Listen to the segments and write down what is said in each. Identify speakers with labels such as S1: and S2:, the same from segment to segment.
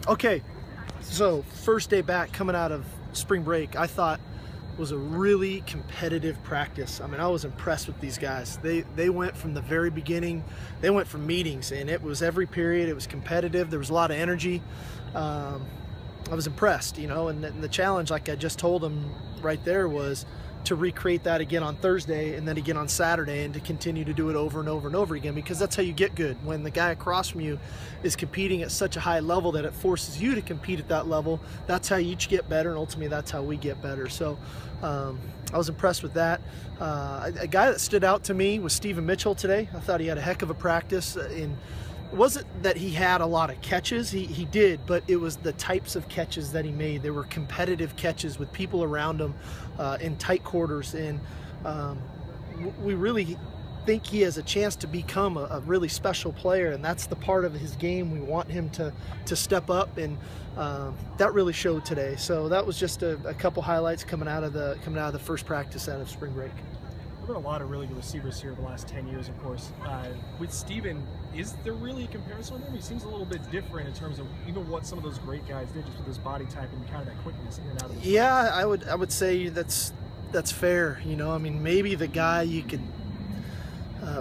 S1: Okay, so first day back coming out of spring break, I thought was a really competitive practice. I mean, I was impressed with these guys. They went from the very beginning, they went from meetings, and it was every period, it was competitive, there was a lot of energy. I was impressed, you know, and the challenge, like I just told them right there, was to recreate that again on Thursday and then again on Saturday, and to continue to do it over and over and over again, because that's how you get good. When the guy across from you is competing at such a high level that it forces you to compete at that level, that's how you each get better, and ultimately that's how we get better. So I was impressed with that. A guy that stood out to me was Stephen Mitchell today. I thought he had a heck of a practice. It wasn't that he had a lot of catches, he did, but it was the types of catches that he made. They were competitive catches with people around him in tight quarters, and we really think he has a chance to become a really special player, and that's the part of his game we want him to step up, and that really showed today. So that was just a couple highlights coming out of the first practice out of spring break.
S2: There have been a lot of really good receivers here the last 10 years, of course. With Steven, is there really a comparison with him? He seems a little bit different in terms of even what some of those great guys did, just with his body type and kind of that quickness in and out of the
S1: Yeah, I would say that's fair. You know, I mean, maybe the guy you could,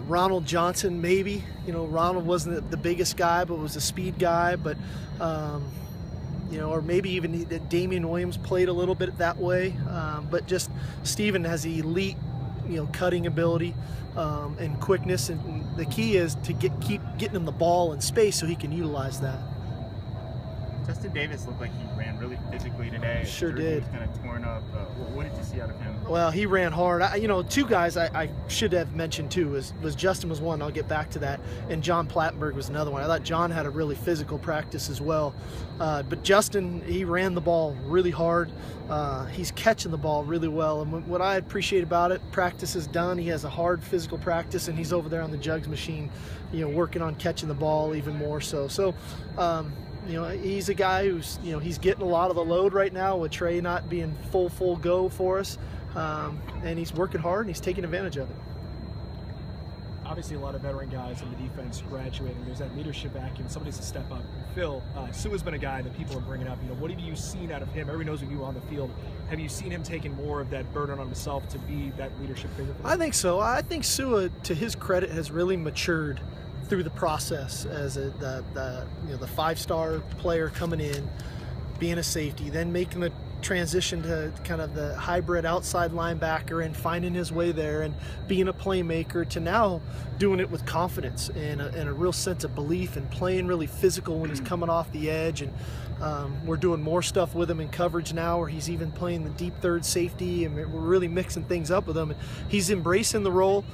S1: Ronald Johnson, maybe. You know, Ronald wasn't the biggest guy, but was a speed guy. But you know, or maybe even Damian Williams played a little bit that way. But just Steven has elite, you know, cutting ability and quickness, and the key is to keep getting him the ball in space so he can utilize that.
S3: Justin Davis looked like he ran really physically today.
S1: Sure did.
S3: Kind of torn up. What did you see out of him?
S1: Well, he ran hard. You know, two guys I should have mentioned too was Justin was one. I'll get back to that, and John Plattenberg was another one. I thought John had a really physical practice as well, but Justin, he ran the ball really hard. He's catching the ball really well, and what I appreciate about it, practice is done. He has a hard physical practice, and he's over there on the jugs machine, you know, working on catching the ball even more so. So. You know, he's a guy who's, you know, he's getting a lot of the load right now with Trey not being full go for us, and he's working hard and he's taking advantage of it.
S2: Obviously, a lot of veteran guys in the defense graduating. There's that leadership acumen. Somebody has to step up. Phil, Sue has been a guy that people are bringing up. You know, what have you seen out of him? Everybody knows when you were on the field. Have you seen him taking more of that burden on himself to be that leadership figure?
S1: I think so. I think Sue, to his credit, has really matured through the process as the 5-star player coming in, being a safety, then making the transition to kind of the hybrid outside linebacker and finding his way there and being a playmaker, to now doing it with confidence and a real sense of belief and playing really physical when he's coming off the edge. And we're doing more stuff with him in coverage now, where he's even playing the deep third safety, and we're really mixing things up with him. He's embracing the role.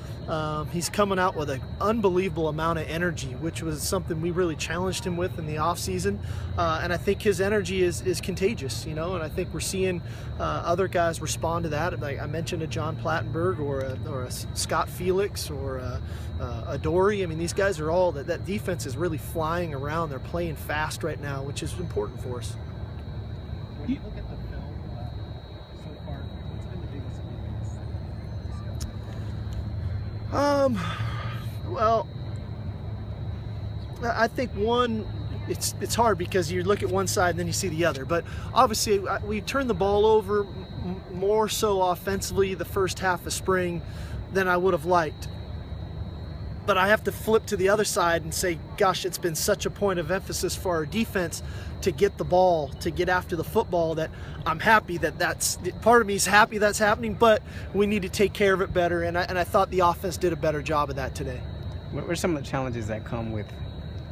S1: He's coming out with an unbelievable amount of energy, which was something we really challenged him with in the offseason. And I think his energy is contagious, you know, and I think we're seeing other guys respond to that. Like I mentioned, a John Plattenberg or a Scott Felix or a Dory. I mean, these guys are all, that defense is really flying around. They're playing fast right now, which is important for us.
S4: When you look at the film so far, what's been the biggest weakness?
S1: Well, I think one, it's hard because you look at one side and then you see the other. But obviously, we turned the ball over more so offensively the first half of spring than I would have liked. But I have to flip to the other side and say, gosh, it's been such a point of emphasis for our defense to get the ball, to get after the football, that I'm happy that's part of me is happy that's happening, but we need to take care of it better. And I thought the offense did a better job of that today.
S5: What are some of the challenges that come with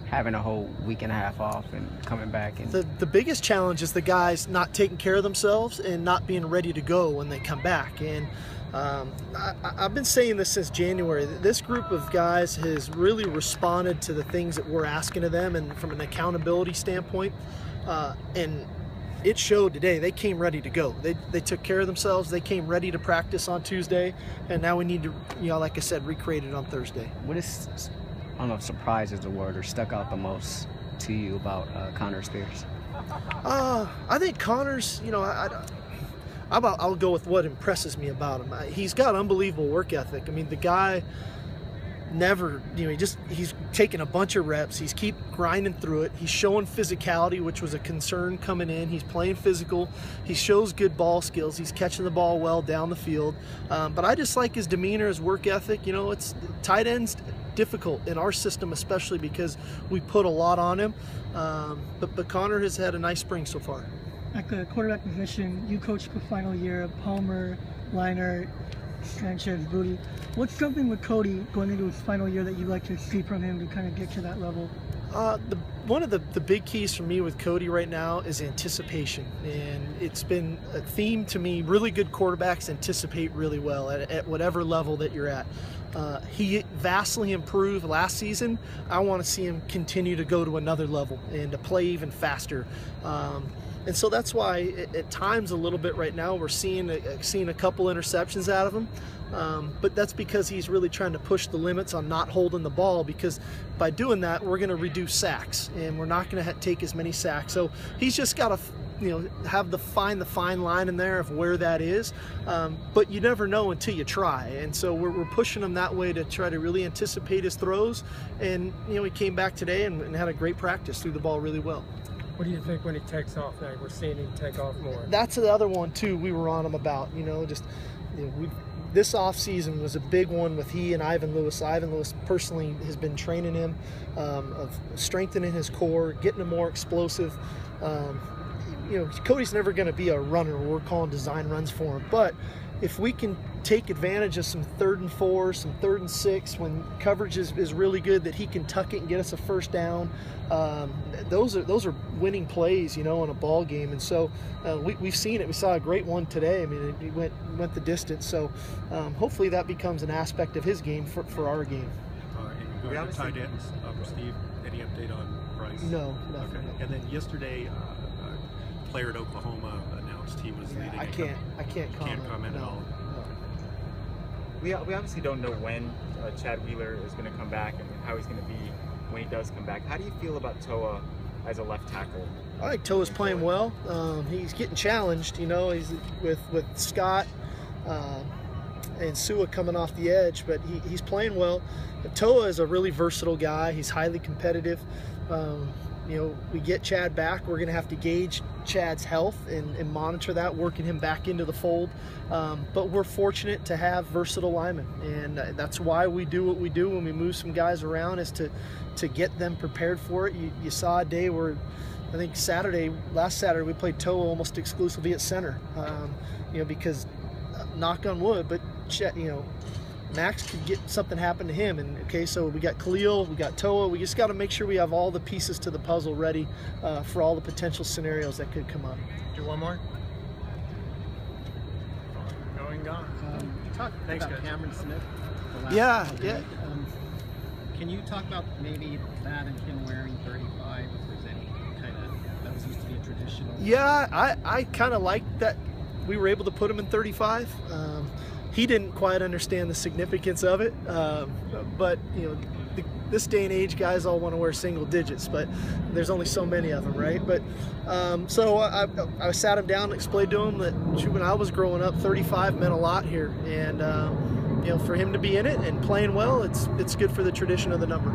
S5: having a whole week and a half off and coming back? And
S1: the biggest challenge is the guys not taking care of themselves and not being ready to go when they come back. And I've been saying this since January. This group of guys has really responded to the things that we're asking of them, and from an accountability standpoint, and it showed today. They came ready to go. They took care of themselves. They came ready to practice on Tuesday, and now we need to, you know, like I said, recreate it on Thursday.
S5: what is, I don't know if surprise is the word, or stuck out the most to you about Connor Spears?
S1: I think Connor's, you know, I'll go with what impresses me about him. He's got unbelievable work ethic. I mean, the guy never, he's taking a bunch of reps. He's keep grinding through it. He's showing physicality, which was a concern coming in. He's playing physical. He shows good ball skills. He's catching the ball well down the field. But I just like his demeanor, his work ethic. It's tight ends difficult in our system, especially because we put a lot on him. But Connor has had a nice spring so far.
S6: At the quarterback position, you coached the final year, Palmer, Leinart, Sanchez, Booty. What's something with Cody going into his final year that you'd like to see from him to kind of get to that level?
S1: One of the big keys for me with Cody right now is anticipation, and it's been a theme to me. Really good quarterbacks anticipate really well at whatever level that you're at. He vastly improved last season. I want to see him continue to go to another level and to play even faster. And so that's why at times a little bit right now we're seeing a couple interceptions out of him. But that's because he's really trying to push the limits on not holding the ball, because by doing that we're going to reduce sacks and we're not going to take as many sacks. So he's just got to find the fine line in there of where that is. But you never know until you try. And so we're pushing him that way to try to really anticipate his throws. And he came back today and had a great practice, threw the ball really well.
S7: What do you think when he takes off now? We're seeing him take off more.
S1: That's the other one too we were on him about. This offseason was a big one with he and Ivan Lewis. Ivan Lewis personally has been training him, of strengthening his core, getting him more explosive. Cody's never going to be a runner. We're calling design runs for him. But if we can take advantage of some 3rd and 4, some 3rd and 6, when coverage is really good, that he can tuck it and get us a first down, those are winning plays, in a ball game. And so we've seen it. We saw a great one today. I mean, he went the distance. So hopefully that becomes an aspect of his game for our game.
S8: And going to tight ends, Steve, any update on Bryce?
S1: No, nothing.
S8: Okay. And then yesterday, a player at Oklahoma announced he was leaving.
S1: I can't comment.
S8: Can't comment at all.
S3: We obviously don't know when Chad Wheeler is going to come back and how he's going to be when he does come back. How do you feel about Toa as a left tackle?
S1: I think Toa's playing well. He's getting challenged. He's with Scott and Sua coming off the edge, but he's playing well. Toa is a really versatile guy. He's highly competitive. We get Chad back. We're going to have to gauge Chad's health and monitor that, working him back into the fold. But we're fortunate to have versatile linemen, and that's why we do what we do when we move some guys around, is to get them prepared for it. You saw a day where, I think last Saturday, we played Toa almost exclusively at center, because knock on wood, but Max could get something happen to him. And okay, so we got Khalil, we got Toa. We just got to make sure we have all the pieces to the puzzle ready for all the potential scenarios that could come up.
S2: Do one more.
S4: Going gone. Talk
S2: Thanks,
S4: about
S2: guys.
S4: Cameron Smith.
S1: Yeah.
S4: Can you talk about maybe that and him wearing 35? If there's any kind of, that was used to be a traditional.
S1: Yeah, I kind of liked that we were able to put him in 35. He didn't quite understand the significance of it, but this day and age, guys all want to wear single digits, but there's only so many of them, right? But so I sat him down and explained to him that when I was growing up, 35 meant a lot here, and for him to be in it and playing well, it's good for the tradition of the number.